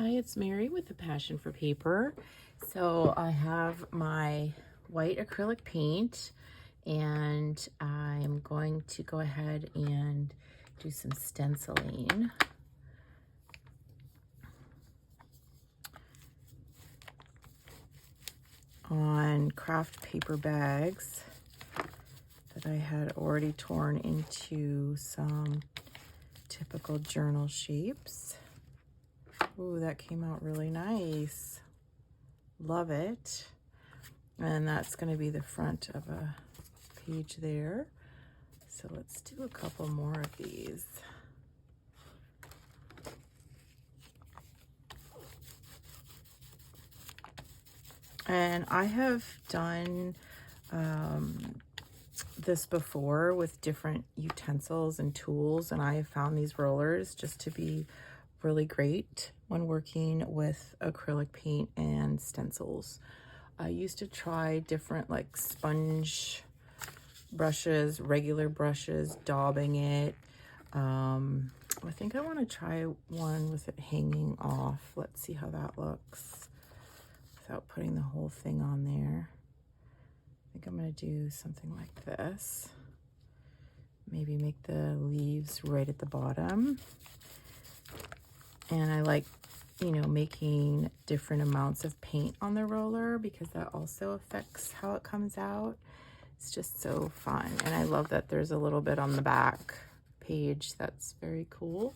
Hi, it's Mary with a Passion for Paper. So I have my white acrylic paint and I'm going to go ahead and do some stenciling. On craft paper bags that I had already torn into some typical journal shapes. Ooh, that came out really nice. Love it. And that's going to be the front of a page there. So let's do a couple more of these. And I have done this before with different utensils and tools, and I have found these rollers just to be really great when working with acrylic paint and stencils. I used to try different like sponge brushes, regular brushes, daubing it. I think I want to try one with it hanging off. Let's see how that looks without putting the whole thing on there. I think I'm going to do something like this. Maybe make the leaves right at the bottom. And I like, making different amounts of paint on the roller because that also affects how it comes out. It's just so fun. And I love that there's a little bit on the back page. That's very cool.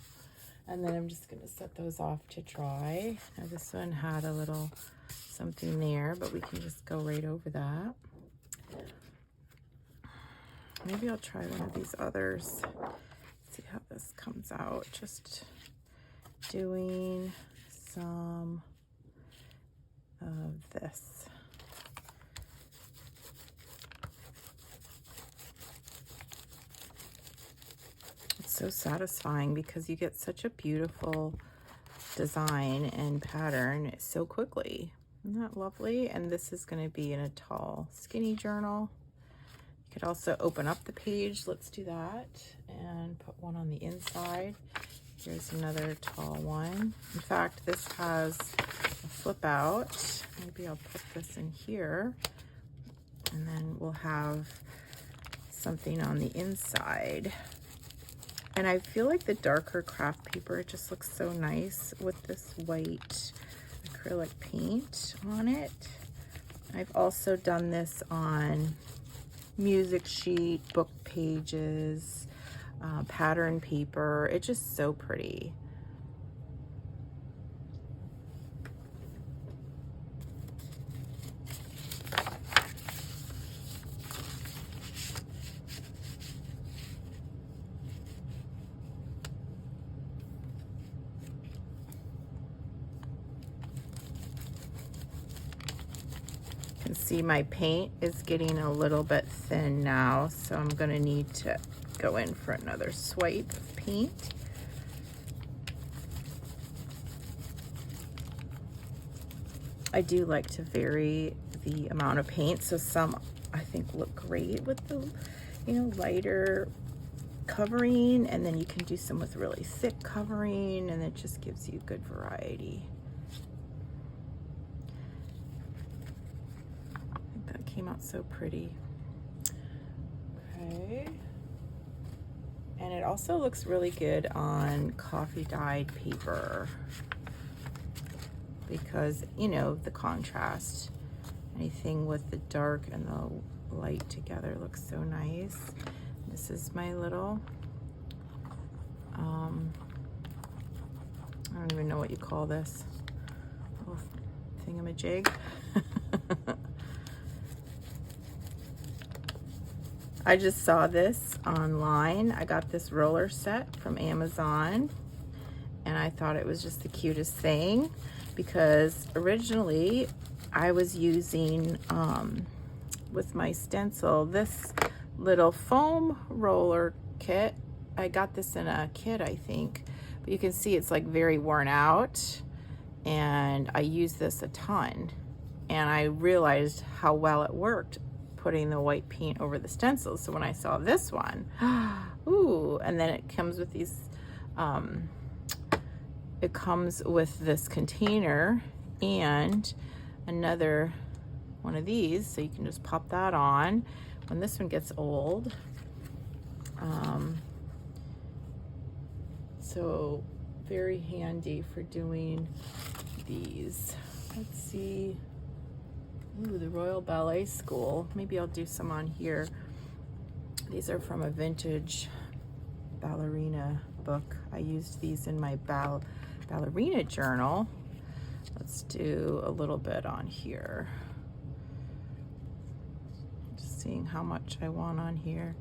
And then I'm just going to set those off to dry. Now this one had a little something there, but we can just go right over that. Maybe I'll try one of these others. See how this comes out. Just doing some of this. It's so satisfying because you get such a beautiful design and pattern so quickly. Isn't that lovely? And this is going to be in a tall, skinny journal. You could also open up the page. Let's do that and put one on the inside. Here's another tall one. In fact, this has a flip out. Maybe I'll put this in here and then we'll have something on the inside. And I feel like the darker craft paper just looks so nice with this white acrylic paint on it. I've also done this on music sheet, book pages, pattern paper. It's just so pretty. You can see my paint is getting a little bit thin now, so I'm going to need to go in for another swipe of paint. I do like to vary the amount of paint, so some I think look great with the lighter covering, and then you can do some with really thick covering, and it just gives you good variety. I think that came out so pretty. Okay. And it also looks really good on coffee dyed paper because, the contrast. Anything with the dark and the light together looks so nice. This is my little, I don't even know what you call this, little thingamajig. I just saw this online. I got this roller set from Amazon and I thought it was just the cutest thing because originally I was using, with my stencil, this little foam roller kit. I got this in a kit, I think, but you can see it's like very worn out and I use this a ton and I realized how well it worked putting the white paint over the stencils. So when I saw this one, ooh, and then it comes with these it comes with this container and another one of these, so you can just pop that on when this one gets old. So very handy for doing these. Let's see. Ooh, the Royal Ballet School. Maybe I'll do some on here. These are from a vintage ballerina book. I used these in my ballerina journal. Let's do a little bit on here. Just seeing how much I want on here.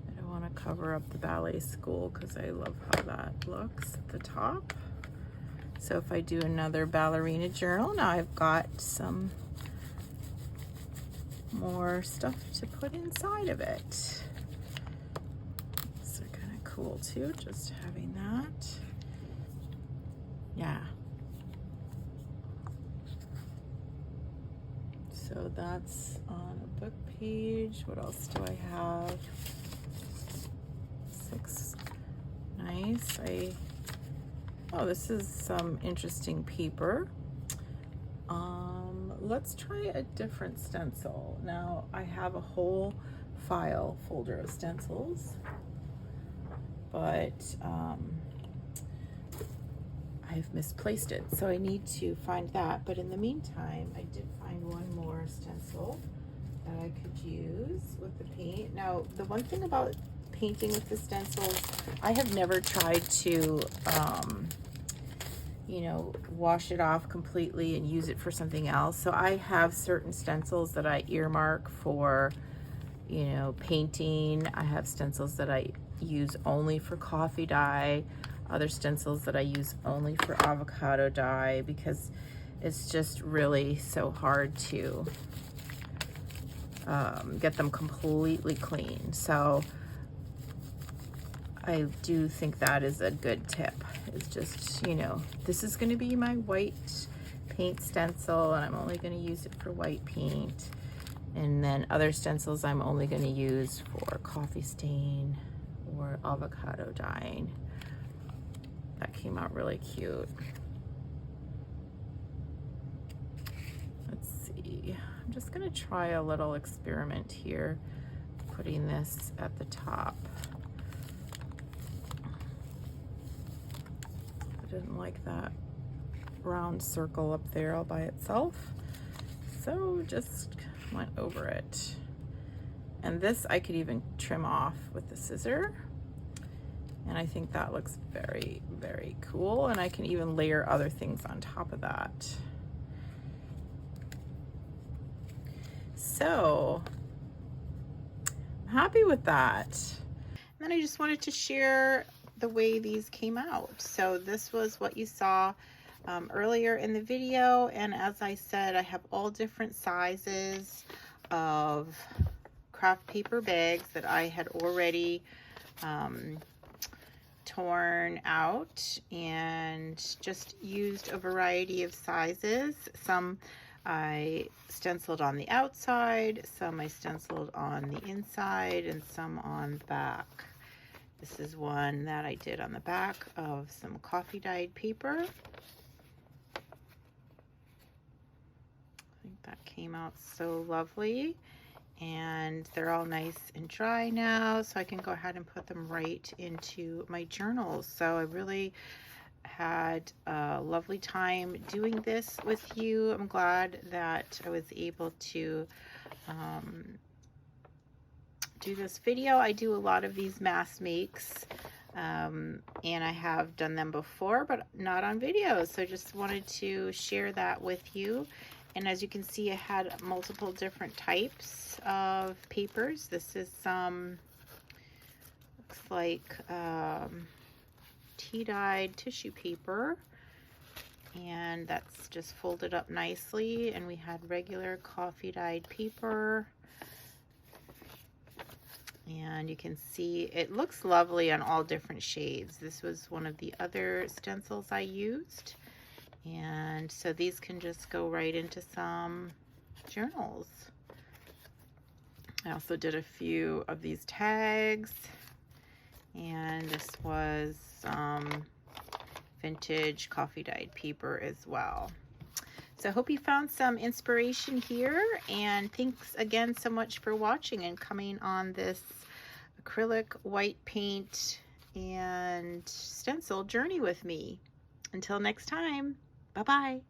I don't want to cover up the ballet school because I love how that looks at the top. So if I do another ballerina journal, now I've got some more stuff to put inside of it. So kind of cool too, just having that. Yeah. So that's on a book page. What else do I have? 6. Nice. Oh, this is some interesting paper. Let's try a different stencil. Now I have a whole file folder of stencils, but I've misplaced it, so I need to find that. But in the meantime, I did find one more stencil that I could use with the paint. Now, the one thing about painting with the stencils, I have never tried to you know, wash it off completely and use it for something else. So I have certain stencils that I earmark for, you know, painting. I have stencils that I use only for coffee dye, other stencils that I use only for avocado dye, because it's just really so hard to get them completely clean. So I do think that is a good tip. It's just, you know, this is going to be my white paint stencil, and I'm only going to use it for white paint. And then other stencils I'm only going to use for coffee stain or avocado dyeing. That came out really cute. Let's see. I'm just going to try a little experiment here, putting this at the top. Didn't like that round circle up there all by itself, so just went over it. And this I could even trim off with the scissor, and I think that looks very, very cool. And I can even layer other things on top of that. So I'm happy with that. And then I just wanted to share the way these came out. So this was what you saw earlier in the video, and as I said, I have all different sizes of craft paper bags that I had already torn out and just used a variety of sizes. Some I stenciled on the outside, some I stenciled on the inside, and some on the back. This is one that I did on the back of some coffee dyed paper. I think that came out so lovely. And they're all nice and dry now, so I can go ahead and put them right into my journals. So I really had a lovely time doing this with you. I'm glad that I was able to do this video. I do a lot of these mass makes, and I have done them before, but not on video. So just wanted to share that with you. And as you can see, I had multiple different types of papers. This is some, looks like tea-dyed tissue paper, and that's just folded up nicely. And we had regular coffee-dyed paper. And you can see it looks lovely on all different shades. This was one of the other stencils I used. And so these can just go right into some journals. I also did a few of these tags. And this was vintage coffee dyed paper as well. So I hope you found some inspiration here, and thanks again so much for watching and coming on this acrylic, white paint, and stencil journey with me. Until next time, bye-bye.